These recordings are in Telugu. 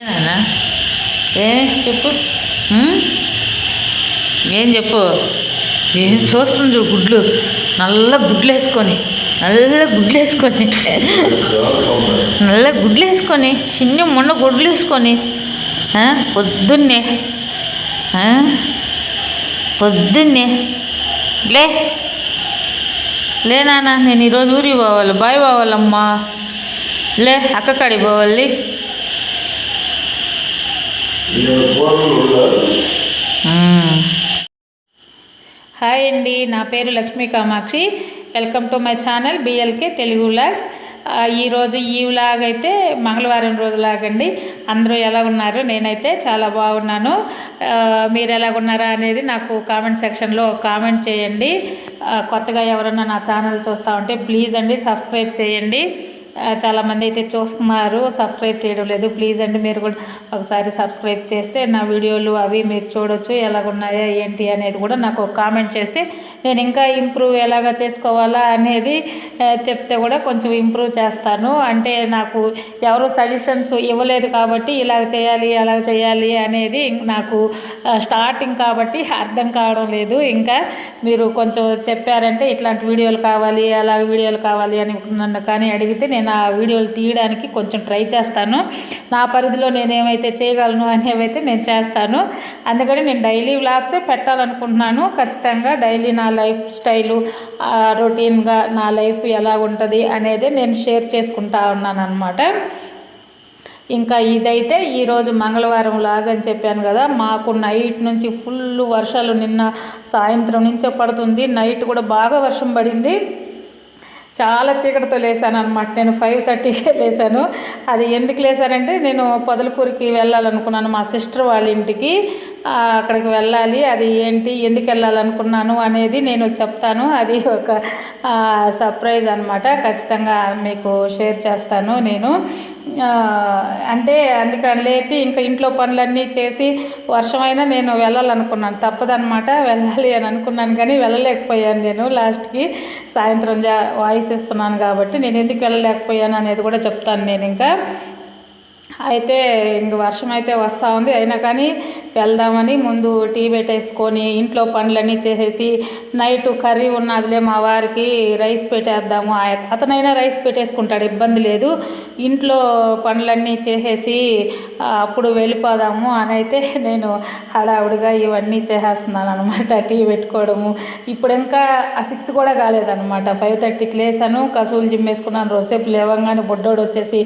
నానా చెప్పు. ఏం చెప్పు. ఏం చూస్తుంది చూడు గుడ్లు, నల్ల గుడ్లు వేసుకొని చిన్న మొన్న గుడ్లు వేసుకొని పొద్దున్నే లే నాన్న, నేను ఈరోజు ఊరికి పోవాలి, బాయ్ పోవాలమ్మా. లే అక్క కాడికి పోవాలి. హాయ్ అండి, నా పేరు Lakshmi Kamakshi. Welcome to my channel BLK Telugu vlogs. ఈరోజు ఈ వ్లాగ్ అయితే మంగళవారం రోజులాగండి. అందరూ ఎలా ఉన్నారు? నేనైతే చాలా బాగున్నాను. మీరు ఎలాగున్నారా అనేది నాకు కామెంట్ సెక్షన్లో కామెంట్ చేయండి. కొత్తగా ఎవరన్నా నా ఛానల్ చూస్తూ ఉంటే ప్లీజ్ అండి సబ్స్క్రైబ్ చేయండి. చాలామంది అయితే చూస్తున్నారు, సబ్స్క్రైబ్ చేయడం లేదు. ప్లీజ్ అండి మీరు కూడా ఒకసారి సబ్స్క్రైబ్ చేస్తే నా వీడియోలు అవి మీరు చూడొచ్చు. ఎలాగున్నాయా ఏంటి అనేది కూడా నాకు కామెంట్ చేస్తే నేను ఇంకా ఇంప్రూవ్ ఎలాగ చేసుకోవాలా అనేది చెప్తే కూడా కొంచెం ఇంప్రూవ్ చేస్తాను. అంటే నాకు ఎవరు సజెషన్స్ ఇవ్వలేదు కాబట్టి ఇలాగ చేయాలి అలాగ చేయాలి అనేది నాకు స్టార్టింగ్ కాబట్టి అర్థం కావడం లేదు. ఇంకా మీరు కొంచెం చెప్పారంటే ఇట్లాంటి వీడియోలు కావాలి అలాగ వీడియోలు కావాలి అని నన్ను కానీ అడిగితే నేను ఆ వీడియోలు తీయడానికి కొంచెం ట్రై చేస్తాను. నా పరిధిలో నేనేమైతే చేయగలను అనేవైతే నేను చేస్తాను. అందుకని నేను డైలీ వ్లాగ్సే పెట్టాలనుకుంటున్నాను. ఖచ్చితంగా డైలీ నా లైఫ్ స్టైలు రొటీన్గా నా లైఫ్ ఎలా ఉంటుంది అనేది నేను షేర్ చేసుకుంటా ఉన్నాను అనమాట. ఇంకా ఇదైతే ఈరోజు మంగళవారం లాగని చెప్పాను కదా, మాకు నైట్ నుంచి ఫుల్ వర్షాలు, నిన్న సాయంత్రం నుంచే పడుతుంది. నైట్ కూడా బాగా వర్షం పడింది. చాలా చీకటితో లేసాను అనమాట. నేను 5:30కే లేసాను. అది ఎందుకు లేసానంటే నేను పొదలకూరికి వెళ్ళాలనుకున్నాను, మా సిస్టర్ వాళ్ళ ఇంటికి. అక్కడికి వెళ్ళాలి. అది ఏంటి, ఎందుకు వెళ్ళాలనుకున్నాను అనేది నేను చెప్తాను. అది ఒక సర్ప్రైజ్ అనమాట. ఖచ్చితంగా మీకు షేర్ చేస్తాను నేను. అంటే అందుకని లేచి ఇంకా ఇంట్లో పనులన్నీ చేసి వర్షమైనా నేను వెళ్ళాలనుకున్నాను, తప్పదనమాట. వెళ్ళాలి అని అనుకున్నాను కానీ వెళ్ళలేకపోయాను. నేను లాస్ట్కి సాయంత్రం వాయిస్ ఇస్తున్నాను కాబట్టి నేను ఎందుకు వెళ్ళలేకపోయాను అనేది కూడా చెప్తాను నేను. ఇంకా అయితే ఇంక వర్షం అయితే వస్తూ ఉంది, అయినా కానీ వెళ్దామని ముందు టీ పెట్టేసుకొని ఇంట్లో పనులన్నీ చేసేసి నైట్ కర్రీ ఉన్నదిలే మా వారికి రైస్ పెట్టేద్దాము, అతనైనా రైస్ పెట్టేసుకుంటాడు, ఇబ్బంది లేదు. ఇంట్లో పనులన్నీ చేసేసి అప్పుడు వెళ్ళిపోదాము అని అయితే నేను హడావుడిగా ఇవన్నీ చేసేస్తున్నాను అనమాట. టీ పెట్టుకోవడము ఇప్పుడు ఇంకా 6 కూడా కాలేదనమాట. 5:30కి లేసాను, కసువులు జిమ్మేసుకున్నాను. రోజుసేపు లేవంగానే బొడ్డోడు వచ్చేసి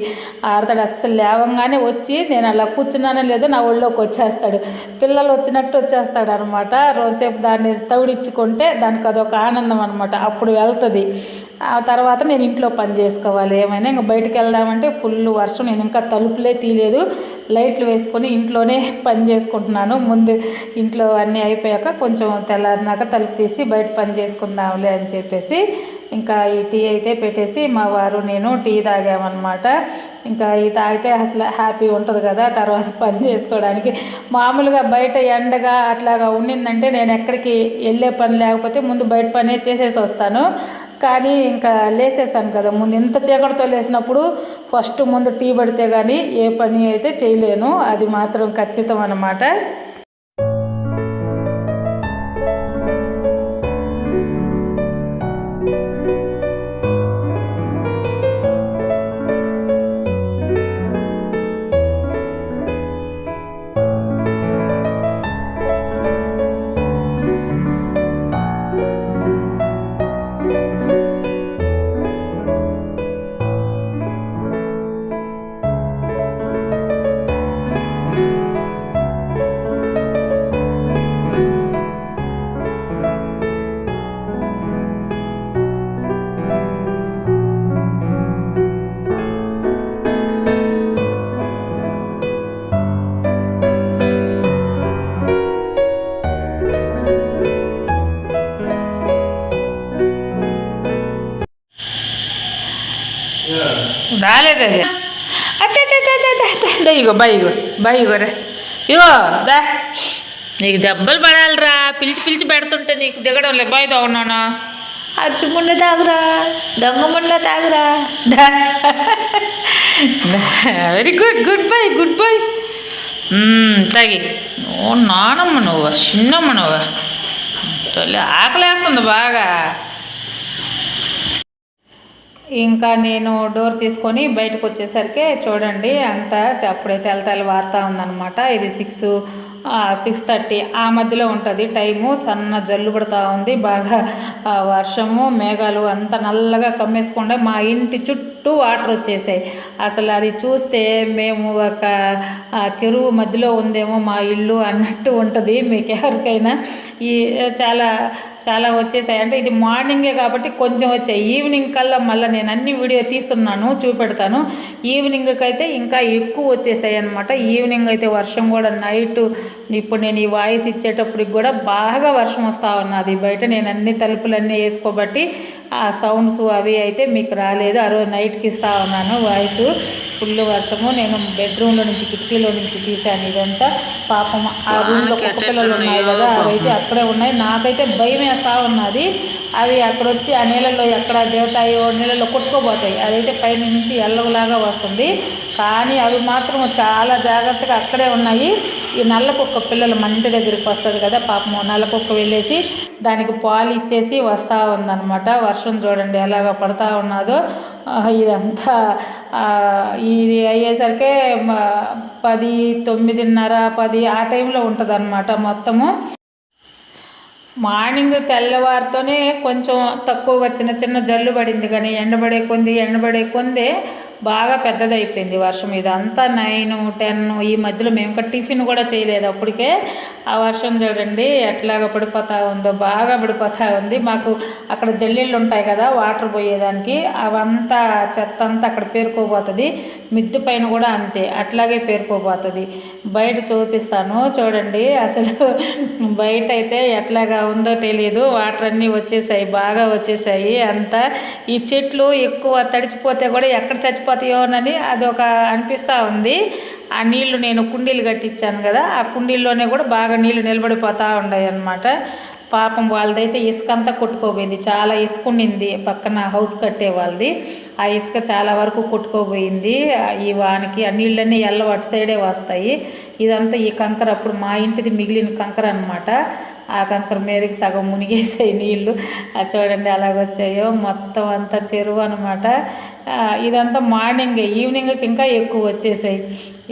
ఆడతాడు. అస్సలు లేవంగానే వచ్చి నేను అలా కూర్చున్నానో లేదో నా ఒళ్ళోకి వచ్చేస్తాడు. పిల్లలు వచ్చినట్టు వచ్చేస్తాడు అనమాట. రోజుసేపు దాన్ని తౌడిచ్చుకుంటే దానికి అదొక ఆనందం అనమాట. అప్పుడు వెళ్తుంది. ఆ తర్వాత నేను ఇంట్లో పని చేసుకోవాలి. ఏమైనా ఇంకా బయటికి వెళ్దామంటే ఫుల్ వర్షం. నేను ఇంకా తలుపులే తీయలేదు, లైట్లు వేసుకొని ఇంట్లోనే పని చేసుకుంటున్నాను. ముందు ఇంట్లో అన్నీ అయిపోయాక కొంచెం తెల్లారినాక తలుపు తీసి బయట పని చేసుకుందాంలే అని చెప్పేసి ఇంకా ఈ టీ అయితే పెట్టేసి మా వారు నేను టీ తాగామన్నమాట. ఇంకా ఈ తాగితే అసలు హ్యాపీ ఉంటుంది కదా తర్వాత పని చేసుకోవడానికి. మామూలుగా బయట ఎండగా అట్లాగా ఉండిందంటే నేను ఎక్కడికి వెళ్ళే పని లేకపోతే ముందు బయట పనే చేసేసి వస్తాను. కానీ ఇంకా లేసేసాను కదా, ముందు ఇంత చీకటితో లేసినప్పుడు ఫస్ట్ ముందు టీ పడితే కానీ ఏ పని అయితే చేయలేను, అది మాత్రం ఖచ్చితం అన్నమాట. రాలేదు అది. ఇగో బాయిగోరా ఇగో దా, నీకు దెబ్బలు పడాలిరా. పిలిచి పెడుతుంటే నీకు దిగడం లే. బాయ్ తాగున్నాను, అచ్చుముండ తాగురా, దొంగముండ తాగురా. దా, వెరీ గుడ్, గుడ్ బాయ్. తగి ఓ నానమ్మ నువ్వు చిన్నమ్మ నువ్వు తల్లి ఆకలేస్తుంది బాగా. ఇంకా నేను డోర్ తీసుకొని బయటకు వచ్చేసరికి చూడండి అంతా అప్పుడైతే తెల్ల వారుతూ ఉందన్నమాట. ఇది 6:30 ఆ మధ్యలో ఉంటుంది టైము. సన్న జల్లు పడుతూ ఉంది బాగా. వర్షము మేఘాలు అంతా నల్లగా కమ్మేసుకుంటే మా ఇంటి చుట్టూ వాటర్ వచ్చేసాయి. అసలు అది చూస్తే మేము ఒక చెరువు మధ్యలో ఉందేమో మా ఇల్లు అన్నట్టు ఉంటుంది మీకు ఎవరికైనా. ఈ చాలా చాలా వచ్చేసాయి. అంటే ఇది మార్నింగే కాబట్టి కొంచెం వచ్చాయి. ఈవినింగ్ కల్లా మళ్ళీ నేను అన్ని వీడియో తీసున్నాను చూపెడతాను. ఈవినింగ్కి అయితే ఇంకా ఎక్కువ వచ్చేసాయి అనమాట. ఈవినింగ్ అయితే వర్షం కూడా నైట్ ఇప్పుడు నేను ఈ వాయిస్ ఇచ్చేటప్పటికి కూడా బాగా వర్షం వస్తూ ఉన్నది బయట. నేను అన్ని తలుపులన్నీ వేసుకోబట్టి ఆ సౌండ్స్ అవి అయితే మీకు రాలేదు. ఆ రోజు నైట్కి ఇస్తూ ఉన్నాను వాయిస్. ఫుల్ వర్షము. నేను బెడ్రూమ్లో నుంచి కిటికీలో నుంచి తీసాను ఇదంతా. పాపం ఆ రూమ్లో కుక్క పిల్లలు ఉన్నాయి కదా అవి అయితే అక్కడే ఉన్నాయి. నాకైతే భయం వేస్తూ ఉన్నది. అవి అక్కడ వచ్చి ఆ నీళ్ళల్లో ఎక్కడ దేవతాయో నీళ్ళల్లో కొట్టుకోబోతాయి. అదైతే పైన నుంచి ఎల్లవలాగా వస్తుంది. కానీ అవి మాత్రం చాలా జాగ్రత్తగా అక్కడే ఉన్నాయి. ఈ నల్ల కుక్క పిల్లలు మన ఇంటి దగ్గరికి వస్తుంది కదా పాపం నల్ల కుక్క వెళ్ళేసి దానికి పాలు ఇచ్చేసి వస్తూ ఉందన్నమాట. వర్షం చూడండి ఎలాగ పడుతూ ఉన్నదో. ఇదంతా ఇది అయ్యేసరికి 10, 9:30, 10 ఆ టైంలో ఉంటుంది అన్నమాట మొత్తము. మార్నింగ్ తెల్లవారితోనే కొంచెం తక్కువగా చిన్న చిన్న జల్లు పడింది కానీ ఎండబడే కొందే బాగా పెద్దదైపోయింది వర్షం. ఇదంతా 9, 10 ఈ మధ్యలో మేము ఇంకా టిఫిన్ కూడా చేయలేదు అప్పటికే. ఆ వర్షం చూడండి ఎట్లాగా పడిపోతూ ఉందో, బాగా పడిపోతూ ఉంది. మాకు అక్కడ జల్లీళ్ళు ఉంటాయి కదా వాటర్ పోయేదానికి, అవంతా చెత్త అంతా అక్కడ పేరుకోబోతుంది. మిద్దు పైన కూడా అంతే అట్లాగే పేరుకోబోతుంది. బయట చూపిస్తాను చూడండి. అసలు బయట అయితే ఎట్లాగా ఉందో తెలియదు. వాటర్ అన్నీ వచ్చేసాయి, బాగా వచ్చేసాయి అంతా. ఈ చెట్లు ఎక్కువ తడిచిపోతే కూడా ఎక్కడ చచ్చిపోతాయోనని అదొక అనిపిస్తూ ఉంది. ఆ నీళ్లు నేను కుండీలు కట్టించాను కదా, ఆ కుండీల్లోనే కూడా బాగా నీళ్లు నిలబడిపోతూ ఉన్నాయి అన్నమాట. పాపం వాళ్ళదైతే ఇసుక అంతా కొట్టుకోపోయింది. చాలా ఇసుక ఉండింది పక్కన హౌస్ కట్టే వాళ్ళది. ఆ ఇసుక చాలా వరకు కొట్టుకోపోయింది ఈ వానికి. ఆ నీళ్ళన్నీ అటు సైడే వస్తాయి. ఇదంతా ఈ కంకర అప్పుడు మా ఇంటిది మిగిలిన కంకర అనమాట. ఆ కంకర మీదకి సగం మునిగేసాయి నీళ్ళు. అది చూడండి అలాగొచ్చాయో. మొత్తం అంతా చెరువు అనమాట. ఇదంతా మార్నింగే. ఈవినింగ్కి ఇంకా ఎక్కువ వచ్చేసాయి.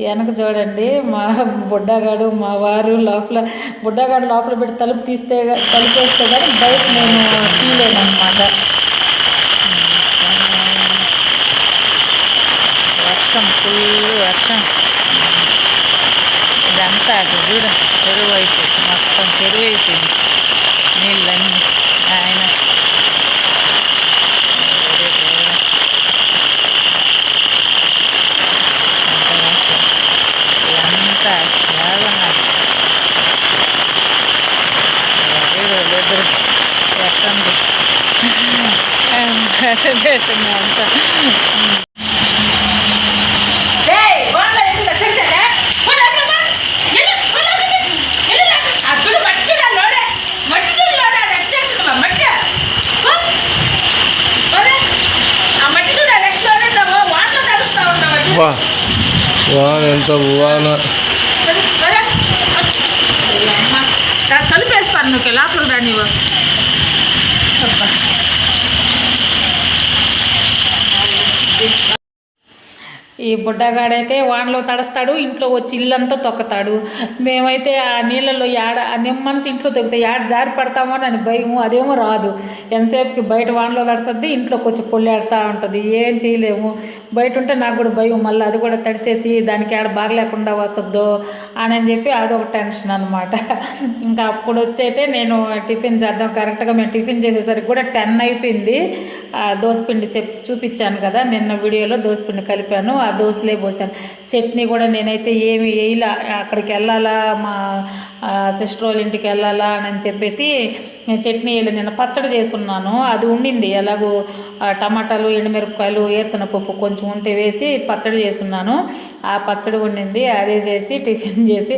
వెనక చూడండి మా బుడ్డగాడు మా వారు బుడ్డగాడు లోపల పెట్టి తలుపేస్తే కానీ బయట నేను తీయలేనమాట. వర్షం ఫుల్ వర్షం. ఇదంతా అది చూడ చెరువు అయిపోయింది, మొత్తం చెరువు అయిపోయింది నీళ్ళన్నీ. ఆయన ఇదంతా బాగున్నారు. ఎదురు ఎట్టండి వేసింది అంతా. ఎంత వాన కలిపేస్తాను నువ్వు లోపల దాన్ని. ఈ బుడ్డగాడైతే వానలో తడుస్తాడు, ఇంట్లో వచ్చి ఇల్లంతా తొక్కుతాడు. మేమైతే ఆ నీళ్ళల్లో ఆ నిమ్మంతా ఇంట్లో తొక్కుతాయి, జారి పడతామో అని భయము. అదేమో రాదు. ఎంతసేపుకి బయట వానలో తడుస్తుంది, ఇంట్లోకి వచ్చి పొల్లాడుతూ ఉంటుంది. ఏం చేయలేము. బయట ఉంటే నాకు కూడా భయం. మళ్ళీ అది కూడా తడిచేసి దానికి బాగలేకుండా వస్తుందో అని చెప్పి అదొక టెన్షన్ అనమాట. ఇంకా అప్పుడు వచ్చైతే నేను టిఫిన్ చేద్దాం, కరెక్ట్గా మేము టిఫిన్ చేసేసరికి కూడా 10 అయిపోయింది. దోసపిండి చూపించాను కదా నిన్న వీడియోలో, దోసపిండి కలిపాను, ఆ దోశలే పోసాను. చట్నీ కూడా నేనైతే ఏమి వేయలా. అక్కడికి వెళ్ళాలా మా సిస్టర్ వాళ్ళ ఇంటికి వెళ్ళాలా అని చెప్పేసి నేను చట్నీ వేయలే. నిన్న పచ్చడి చేసున్నాను, అది ఉండింది. ఎలాగో టమాటాలు, ఎండుమిరపకాయలు, వేరుశనగపప్పు కొంచెం ఉంటే వేసి పచ్చడి చేసున్నాను. ఆ పచ్చడి ఉండింది, అదే చేసి టిఫిన్ చేసి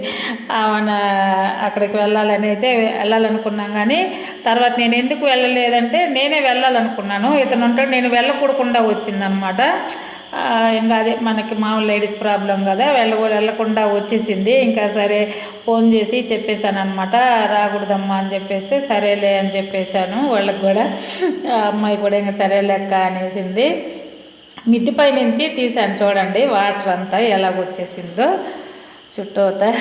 అక్కడికి వెళ్ళాలనుకున్నాం. కానీ తర్వాత నేను ఎందుకు వెళ్ళలేదంటే నేనే వెళ్ళాలనుకున్నాను. ఇతను ఉంటాడు, నేను వెళ్ళకూడకుండా వచ్చిందనమాట. ఇంకా అదే మనకి మామూలు లేడీస్ ప్రాబ్లం కదా, వెళ్ళకుండా వచ్చేసింది. ఇంకా సరే ఫోన్ చేసి చెప్పేశాను అనమాట, రాకూడదమ్మా అని చెప్పేస్తే సరేలే అని చెప్పేశాను వాళ్ళకి కూడా. అమ్మాయి కూడా ఇంకా సరే లెక్క అనేసింది. మిద్దిపై నుంచి తీసాను చూడండి, వాటర్ అంతా ఎలాగొచ్చేసిందో చుట్టూతా.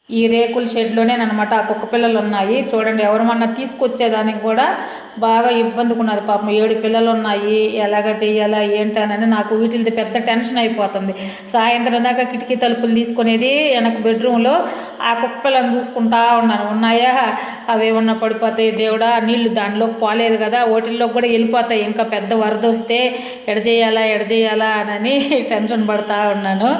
ఈ రేకుల షెడ్లోనే అనమాట ఆ కుక్క పిల్లలు ఉన్నాయి చూడండి. ఎవరమన్నా తీసుకొచ్చేదానికి కూడా బాగా ఇబ్బందిగా ఉన్నారు పాపం. 7 పిల్లలు ఉన్నాయి, ఎలాగ చెయ్యాలా ఏంటనని నాకు వీటిది పెద్ద టెన్షన్ అయిపోతుంది. సాయంత్రం దాకా కిటికీ తలుపులు తీసుకునేది వెనక బెడ్రూమ్లో ఆ కుక్క పిల్లని చూసుకుంటా ఉన్నాయా అవి ఏమన్నా పడిపోతాయి దేవుడా, నీళ్లు దానిలోకి పోలేదు కదా, ఓటిల్లోకి కూడా వెళ్ళిపోతాయి, ఇంకా పెద్ద వరద వస్తే ఎడ చేయాలా అని టెన్షన్ పడతా ఉన్నాను.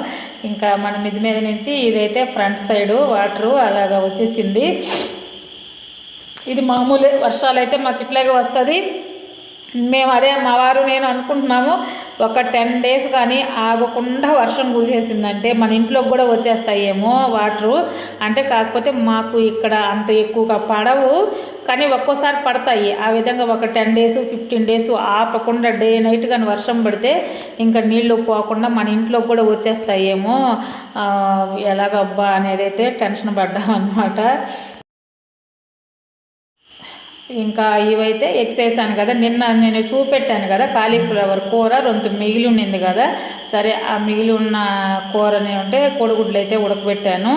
ఇంకా మన మిద్ది మీద నుంచి ఇదైతే ఫ్రంట్ సైడు వాటరు అలాగా వచ్చేసింది. ఇది మామూలే, వర్షాలు అయితే మాకు ఇట్లాగే వస్తుంది. మేము అదే మా వారు నేను అనుకుంటున్నాము, ఒక 10 days కానీ ఆగకుండా వర్షం కురిసేసిందంటే మన ఇంట్లోకి కూడా వచ్చేస్తాయేమో వాటరు. అంటే కాకపోతే మాకు ఇక్కడ అంత ఎక్కువగా పడవు, కానీ ఒక్కోసారి పడతాయి. ఆ విధంగా ఒక 10 days 15 days ఆపకుండా డే నైట్ కానీ వర్షం పడితే ఇంకా నీళ్ళు పోకుండా మన ఇంట్లోకి కూడా వచ్చేస్తాయేమో, ఎలాగబ్బా అనేది అయితే టెన్షన్ పడ్డాం అన్నమాట. ఇంకా ఇవైతే ఎగ్స్ వేసాను కదా, నిన్న నేను చూపెట్టాను కదా కాలీఫ్లవర్ కూర రొంత మిగిలి ఉండింది కదా. సరే ఆ మిగిలి ఉన్న కూరని ఉంటే కోడిగుడ్లు అయితే ఉడకబెట్టాను.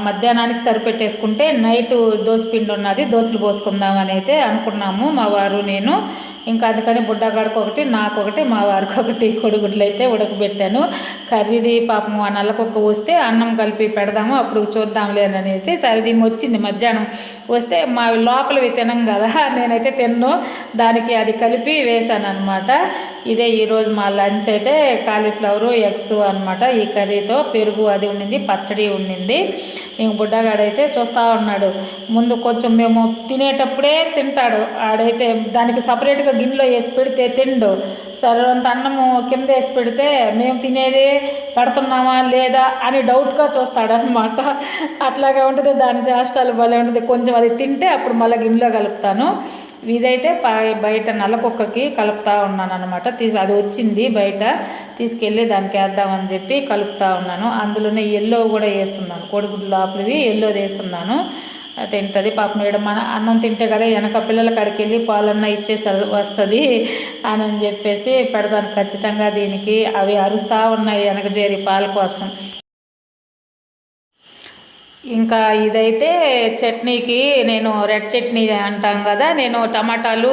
మధ్యాహ్నానికి సరిపెట్టేసుకుంటే నైట్ దోసపిండి ఉన్నది, దోశలు పోసుకుందామని అయితే అనుకున్నాము మా వారు నేను. ఇంకా అందుకని బుడ్డగాడికి ఒకటి, నాకు ఒకటి, మా వారికి ఒకటి కోడిగుడ్లు అయితే ఉడకబెట్టాను. కర్రీది పాపం ఆ నల్లకొక్క వస్తే అన్నం కలిపి పెడదాము అప్పుడు చూద్దాంలే అని అనేసి అది వచ్చింది మధ్యాహ్నం వస్తే మా లోపలవి తినం కదా, నేనైతే తిన్ను, దానికి అది కలిపి వేసాను అనమాట. ఇదే ఈరోజు మా లంచ్ అయితే కాలీఫ్లవరు ఎగ్స్ అనమాట. ఈ కర్రీతో పెరుగు అది ఉండింది, పచ్చడి ఉండింది. ఇంక బుడ్డగాడైతే చూస్తూ ఉన్నాడు. ముందు కొంచెం మేము తినేటప్పుడే తింటాడు ఆడైతే, దానికి సపరేట్గా గిన్నెలో వేసి పెడితే తిండు. సర్వంత అన్నము కింద వేసి పెడితే మేము తినేదే పెడుతున్నామా లేదా అని డౌట్గా చూస్తాడనమాట. అట్లాగే ఉంటుంది దాని చేష్టాలు భలే ఉంటుంది. కొంచెం అది తింటే అప్పుడు మళ్ళీ గిన్నెలో కలుపుతాను. ఇదైతే బయట నల్లకుక్కకి కలుపుతూ ఉన్నాను అనమాట. అది వచ్చింది బయట తీసుకెళ్ళి దానికి వేద్దామని చెప్పి కలుపుతూ ఉన్నాను. అందులోనే ఎల్లో కూడా వేస్తున్నాను, కోడిగుడ్డు లోపలివి ఎల్లోది వేస్తున్నాను, తింటుంది పాపం. మేడం మన అన్నం తింటే కదా వెనక పిల్లల కాడికి వెళ్ళి పాలన్నా ఇచ్చేసి వస్తుంది అని చెప్పేసి పెడతాను ఖచ్చితంగా దీనికి. అవి అరుస్తూ ఉన్నాయి వెనక చేరి పాల కోసం. ఇంకా ఇదైతే చట్నీకి నేను రెడ్ చట్నీ అంటాం కదా, నేను టమాటాలు,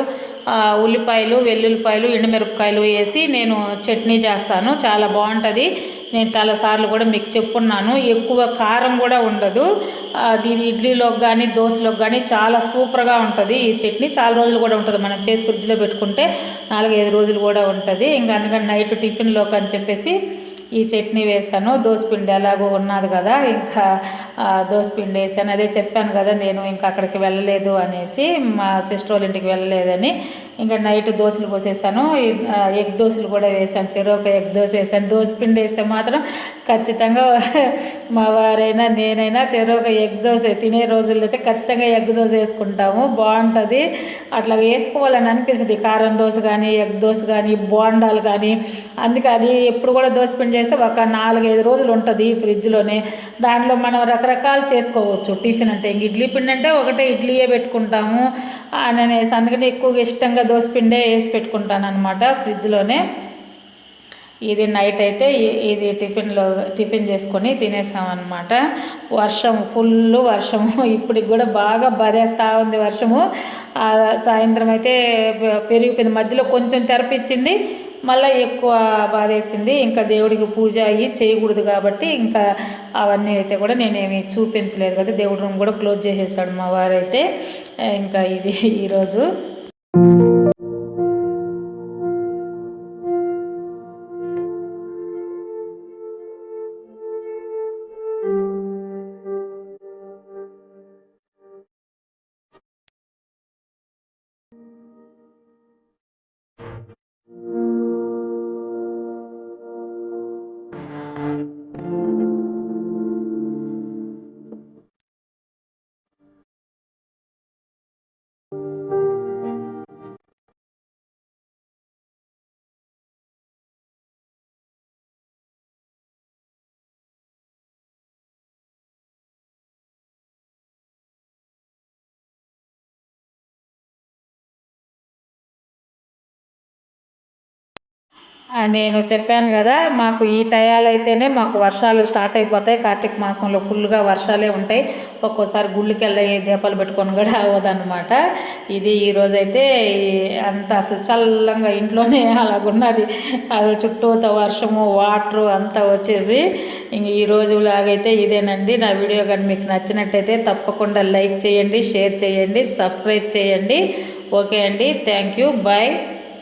ఉల్లిపాయలు, వెల్లుల్లిపాయలు, ఎండుమిరపకాయలు వేసి నేను చట్నీ చేస్తాను, చాలా బాగుంటుంది. నేను చాలాసార్లు కూడా మీకు చెప్పున్నాను, ఎక్కువ కారం కూడా ఉండదు. దీని ఇడ్లీలోకి కానీ దోశలోకి కానీ చాలా సూపర్గా ఉంటుంది. ఈ చట్నీ చాలా రోజులు కూడా ఉంటుంది, మనం చేసి ఫ్రిడ్జ్లో పెట్టుకుంటే 4-5 రోజులు కూడా ఉంటుంది. ఇంకా అందుకని నైట్ టిఫిన్లోకి అని చెప్పేసి ఈ చట్నీ వేసాను. దోసపిండి ఎలాగో ఉన్నది కదా, ఇంకా దోసపిండి వేసాను. అదే చెప్పాను కదా నేను ఇంకా అక్కడికి వెళ్ళలేదు అనేసి, మా సిస్టర్ వాళ్ళ ఇంటికి వెళ్ళలేదని. ఇంకా నైట్ దోశలు పోసేసాను, ఎగ్ దోశలు కూడా వేసాను, చెరొక ఎగ్ దోశ వేసాను. దోసపిండి వేస్తే మాత్రం ఖచ్చితంగా మా వారైనా నేనైనా చెరొక ఎగ్ దోశ తినే రోజుల్లో అయితే ఖచ్చితంగా ఎగ్ దోశ వేసుకుంటాము, బాగుంటుంది. అట్లా వేసుకోవాలని అనిపిస్తుంది, కారం దోశ కానీ ఎగ్ దోశ కానీ బోండాలు కానీ. అందుకే అది ఎప్పుడు కూడా దోసపిండి చేస్తే ఒక 4-5 రోజులు ఉంటుంది ఫ్రిడ్జ్లోనే. దాంట్లో మనం రకరకాలు చేసుకోవచ్చు టిఫిన్. అంటే ఇంక ఇడ్లీ పిండి అంటే ఒకటే ఇడ్లీయే పెట్టుకుంటాము అని అనేసి, అందుకని ఎక్కువగా ఇష్టంగా దోసపిండే వేసి పెట్టుకుంటాను అనమాట ఫ్రిడ్జ్లోనే. ఇది నైట్ అయితే ఇది టిఫిన్ చేసుకొని తినేసామన్నమాట. వర్షం, ఫుల్ వర్షము, ఇప్పటికి కూడా బాగా బాధేస్తూ ఉంది వర్షము. సాయంత్రం అయితే పెరిగిపోయింది, మధ్యలో కొంచెం తెరపిచ్చింది, మళ్ళీ ఎక్కువ బాధేసింది. ఇంకా దేవుడికి పూజ అయ్యి చేయకూడదు కాబట్టి ఇంకా అవన్నీ అయితే కూడా నేనేమి చూపించలేదు కదా. దేవుడి రూమ్ కూడా క్లోజ్ చేసేసాడు మా వారైతే. ఇంకా ఇది ఈరోజు. నేను చెప్పాను కదా, మాకు ఈ టయాలు అయితేనే మాకు వర్షాలు స్టార్ట్ అయిపోతాయి. కార్తీక మాసంలో ఫుల్గా వర్షాలే ఉంటాయి. ఒక్కోసారి గుళ్ళకి వెళ్ళి దీపాలు పెట్టుకొని కూడా అవ్వదన్నమాట. ఇది ఈరోజైతే అంత అసలు చల్లంగా ఇంట్లోనే అలాగున్నది. అది చుట్టూతో వర్షము వాటరు అంతా వచ్చేసి ఇంక ఈ రోజు లాగైతే ఇదేనండి. నా వీడియో కానీ మీకు నచ్చినట్టయితే తప్పకుండా లైక్ చేయండి, షేర్ చేయండి, సబ్స్క్రైబ్ చేయండి. ఓకే అండి, థ్యాంక్ యూ, బాయ్.